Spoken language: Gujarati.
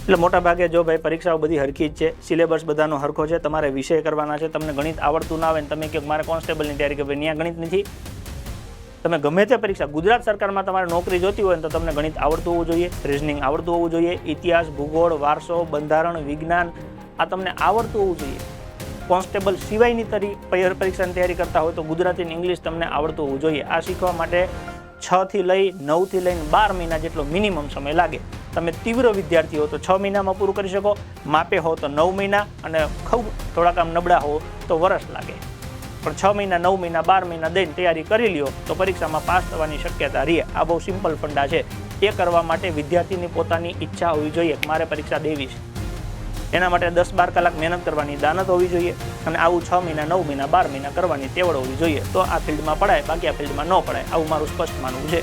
એટલે મોટા ભાગે જો ભાઈ પરીક્ષાઓ બધી હરખી જ છે, સિલેબસ બધાનો હરખો છે, તમારે વિષય કરવાના છે, તમને ગણિત આવડતું ના આવે ને તમે કહો મારે કોન્સ્ટેબલની તૈયારી કે ભાઈ ત્યાં ગણિત નથી, તમે ગમે તે પરીક્ષા ગુજરાત સરકારમાં તમારે નોકરી જોતી હોય તો તમને ગણિત આવડતું હોવું જોઈએ, રિઝનિંગ આવડતું હોવું જોઈએ, ઇતિહાસ, ભૂગોળ, વારસો, બંધારણ, વિજ્ઞાન આ તમને આવડતું હોવું જોઈએ. કોન્સ્ટેબલ સિવાયની પરીક્ષાની તૈયારી કરતા હોય તો ગુજરાતી અને ઇંગ્લિશ તમને આવડતું હોવું જોઈએ. આ શીખવા માટે 6 થી લઈ 9 થી લઈને 12 મહિના જેટલો મિનિમમ સમય લાગે. તમે તીવ્ર વિદ્યાર્થી હો તો 6 મહિનામાં પૂરું કરી શકો, માપે હો તો 9 મહિના અને ખૂબ થોડાક આમ નબળા હો તો વર્ષ લાગે. પણ 6 મહિના 9 મહિના 12 મહિના દઈને તૈયારી કરી લ્યો તો પરીક્ષામાં પાસ થવાની શક્યતા રહે. આ બહુ સિમ્પલ ફંડા છે. એ કરવા માટે વિદ્યાર્થીની પોતાની ઈચ્છા હોવી જોઈએ કે મારે પરીક્ષા દેવી છે. એના માટે 10-12 કલાક મહેનત કરવાની દાનત હોવી જોઈએ અને આવું 6 મહિના 9 મહિના 12 મહિના કરવાની તેવડ હોવી જોઈએ. તો આ ફિલ્ડમાં પડાય, બાકી આ ફિલ્ડમાં ન પડાય. આવું મારું સ્પષ્ટ માનવું છે.